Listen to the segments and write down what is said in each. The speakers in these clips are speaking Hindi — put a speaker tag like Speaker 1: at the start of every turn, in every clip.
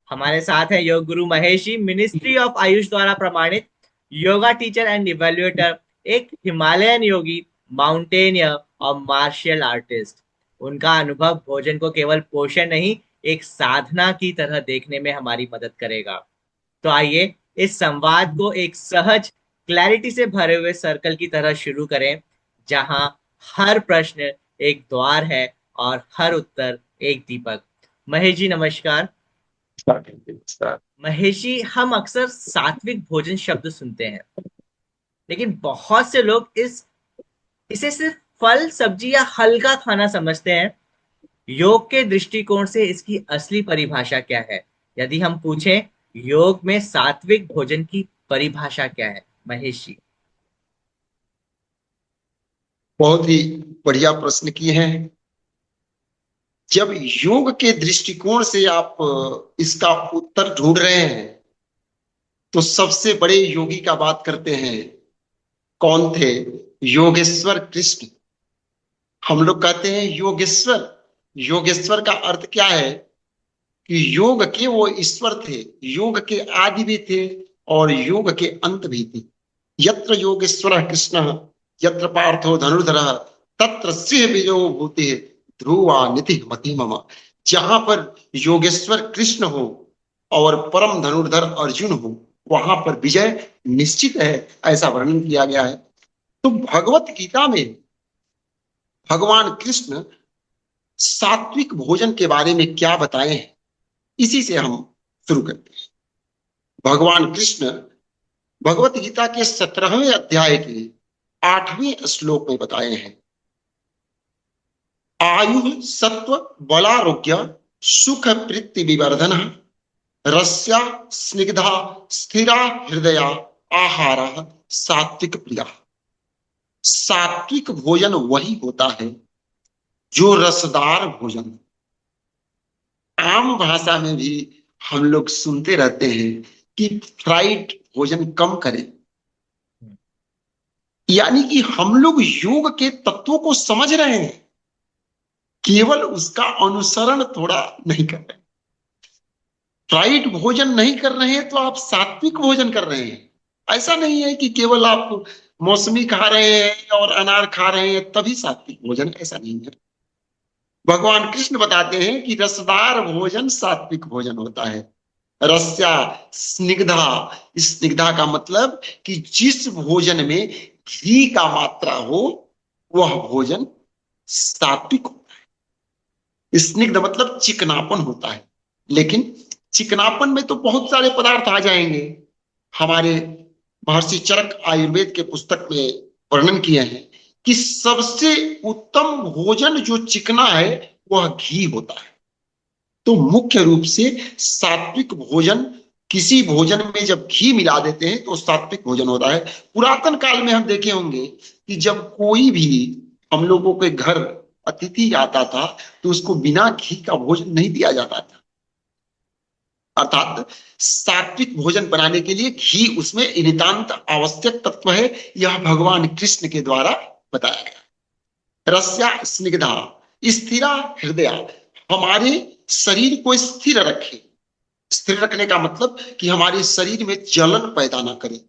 Speaker 1: हमारे साथ है योग गुरु महेश जी, मिनिस्ट्री ऑफ आयुष द्वारा प्रमाणित योगा टीचर एंड इवेल्युएटर, एक हिमालयन योगी, माउंटेनियर और मार्शल आर्टिस्ट। उनका अनुभव भोजन को केवल पोषण नहीं, एक साधना की तरह देखने में हमारी मदद करेगा। तो आइए इस संवाद को एक सहज, क्लैरिटी से भरे हुए सर्कल की तरह शुरू करें, जहां हर प्रश्न एक द्वार है और हर उत्तर एक दीपक। महेश जी नमस्कार। महेश जी, हम अक्सर सात्विक भोजन शब्द सुनते हैं, लेकिन बहुत से लोग इसे सिर्फ फल सब्जी या हल्का खाना समझते हैं। योग के दृष्टिकोण से इसकी असली परिभाषा क्या है? यदि हम पूछें, योग में सात्विक भोजन की परिभाषा क्या है महेश जी?
Speaker 2: बहुत ही बढ़िया प्रश्न किए हैं। जब योग के दृष्टिकोण से आप इसका उत्तर ढूंढ रहे हैं तो सबसे बड़े योगी का बात करते हैं। कौन थे? योगेश्वर कृष्ण। हम लोग कहते हैं योगेश्वर। योगेश्वर का अर्थ क्या है? कि योग के वो ईश्वर थे, योग के आदि भी थे और योग के अंत भी थे। यत्र योगेश्वर कृष्ण यत्र पार्थो धनुर्धर तत्र सिंह बीजो भूति ध्रुवा निधि मति मम। जहां पर योगेश्वर कृष्ण हो और परम धनुर्धर अर्जुन हो, वहां पर विजय निश्चित है, ऐसा वर्णन किया गया है। तो भगवत गीता में भगवान कृष्ण सात्विक भोजन के बारे में क्या बताए हैं, इसी से हम शुरू करते हैं। भगवान कृष्ण भगवत गीता के 17वें अध्याय के 8वें श्लोक में बताए हैं। आयु सत्व बलारोग्य सुख प्रीति विवर्धन रस्या स्निग्धा स्थिरा हृदया आहार सात्विक प्रिया। सात्विक भोजन वही होता है जो रसदार भोजन। आम भाषा में भी हम लोग सुनते रहते हैं कि फ्राइड भोजन कम करें। यानी कि हम लोग योग के तत्वों को समझ रहे हैं, केवल उसका अनुसरण थोड़ा नहीं कर रहे। फ्राइड भोजन नहीं कर रहे हैं तो आप सात्विक भोजन कर रहे हैं। ऐसा नहीं है कि केवल आप मौसमी खा रहे हैं और अनार खा रहे हैं तभी सात्विक भोजन, ऐसा नहीं है। भगवान कृष्ण बताते हैं कि रसदार भोजन सात्विक भोजन होता है। रस्या स्निग्धा, स्निग्धा का मतलब कि जिस भोजन में घी का मात्रा हो वह भोजन सात्विक होता है। स्निग्ध मतलब चिकनापन होता है। लेकिन चिकनापन में तो बहुत सारे पदार्थ आ जाएंगे। हमारे महर्षि चरक आयुर्वेद के पुस्तक में वर्णन किए हैं कि सबसे उत्तम भोजन जो चिकना है वह घी होता है। तो मुख्य रूप से सात्विक भोजन, किसी भोजन में जब घी मिला देते हैं तो सात्विक भोजन होता है। पुरातन काल में हम देखे होंगे कि जब कोई भी हम लोगों के घर अतिथि आता था तो उसको बिना घी का भोजन नहीं दिया जाता था। अर्थात सात्विक भोजन बनाने के लिए घी उसमें नितांत आवश्यक तत्व है। यह भगवान कृष्ण के द्वारा बताया गया। रस्या स्निग्धा स्थिरा हृदय, हमारे शरीर को स्थिर रखे। स्थिर रखने का मतलब कि हमारे शरीर में जलन पैदा ना करे।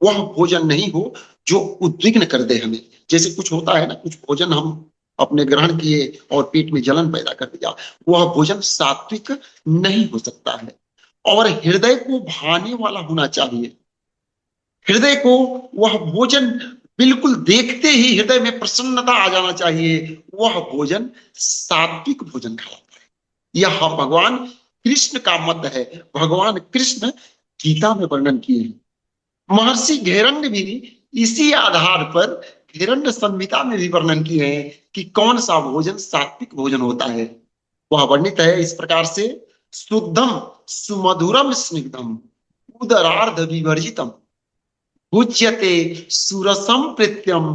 Speaker 2: वह भोजन नहीं हो जो उद्विग्न कर दे हमें। जैसे कुछ होता है ना, कुछ भोजन हम अपने ग्रहण किए और पेट में जलन पैदा कर दिया, वह भोजन सात्विक नहीं हो सकता है। और हृदय को भाने वाला होना चाहिए। हृदय को वह भोजन बिल्कुल देखते ही हृदय में प्रसन्नता आ जाना चाहिए, वह भोजन सात्विक भोजन कहलाता है। यह भगवान कृष्ण का मत है। भगवान कृष्ण गीता में वर्णन किए हैं। महर्षि घेरण्य भी इसी आधार पर घेरण्य संहिता में भी वर्णन किए हैं कि कौन सा भोजन सात्विक भोजन होता है। वह वर्णित है इस प्रकार से: शुद्धम सुमधुरम स्निग्धम उदरार्ध विवर्जितम उच्यते सुरसम प्रीत्यम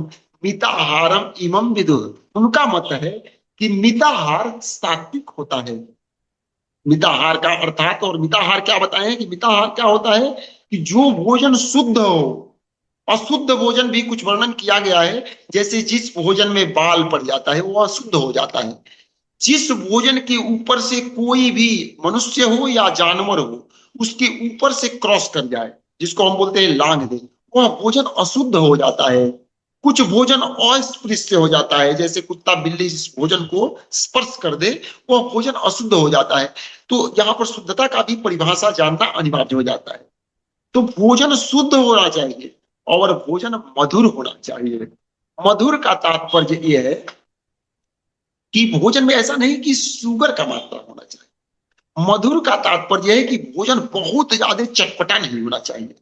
Speaker 2: मिताहारम इमं विदुः। उनका मत है कि मिताहार सात्विक होता है। मिताहार का अर्थात, और मिताहार क्या बताएं कि मिताहार क्या होता है कि जो भोजन शुद्ध हो। अशुद्ध भोजन भी कुछ वर्णन किया गया है, जैसे जिस भोजन में बाल पड़ जाता है वो अशुद्ध हो जाता है। जिस भोजन के ऊपर से कोई भी मनुष्य हो या जानवर हो उसके ऊपर से क्रॉस कर जाए, जिसको हम बोलते हैं लांग दे, वह भोजन अशुद्ध हो जाता है। कुछ भोजन अस्पृश्य हो जाता है, जैसे कुत्ता बिल्ली इस भोजन को स्पर्श कर दे वह भोजन अशुद्ध हो जाता है। तो यहाँ पर शुद्धता का भी परिभाषा जानना अनिवार्य हो जाता है। तो भोजन शुद्ध होना चाहिए और भोजन मधुर होना चाहिए। मधुर का तात्पर्य यह है कि भोजन में ऐसा नहीं कि शुगर का मात्रा होना चाहिए। मधुर का तात्पर्य है कि भोजन बहुत ज्यादा चटपटा नहीं होना चाहिए,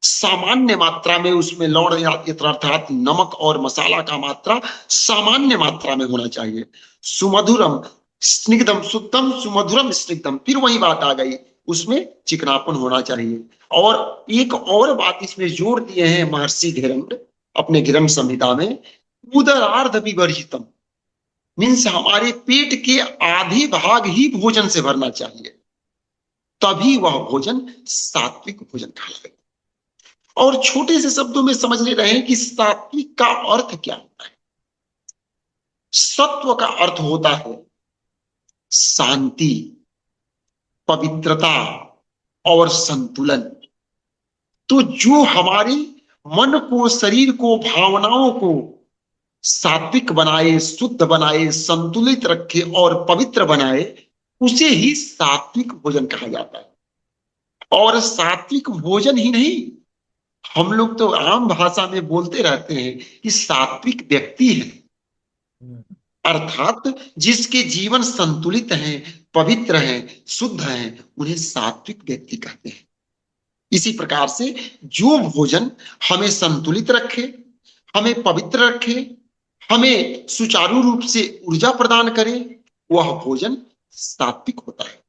Speaker 2: सामान्य मात्रा में उसमें लौड़ अर्थात नमक और मसाला का मात्रा सामान्य मात्रा में होना चाहिए। सुमधुरम स्निग्धम शुद्धम सुमधुरम स्निग्धम, फिर वही बात आ गई, उसमें चिकनापन होना चाहिए। और एक और बात इसमें जोड़ दिए हैं महर्षि घिरंड अपने घिरंड संहिता में, उदरार्ध विवर्जितम, मीन्स हमारे पेट के आधे भाग ही भोजन से भरना चाहिए, तभी वह भोजन सात्विक भोजन कहलाएगा। और छोटे से शब्दों में समझ ले रहे हैं कि सात्विक का अर्थ क्या होता है। सत्व का अर्थ होता है शांति, पवित्रता और संतुलन। तो जो हमारे मन को, शरीर को, भावनाओं को सात्विक बनाए, शुद्ध बनाए, संतुलित रखे और पवित्र बनाए, उसे ही सात्विक भोजन कहा जाता है। और सात्विक भोजन ही नहीं, हम लोग तो आम भाषा में बोलते रहते हैं कि सात्विक व्यक्ति है, अर्थात जिसके जीवन संतुलित हैं, पवित्र हैं, शुद्ध हैं, उन्हें सात्विक व्यक्ति कहते हैं। इसी प्रकार से जो भोजन हमें संतुलित रखे, हमें पवित्र रखे, हमें सुचारू रूप से ऊर्जा प्रदान करे, वह भोजन सात्विक होता है।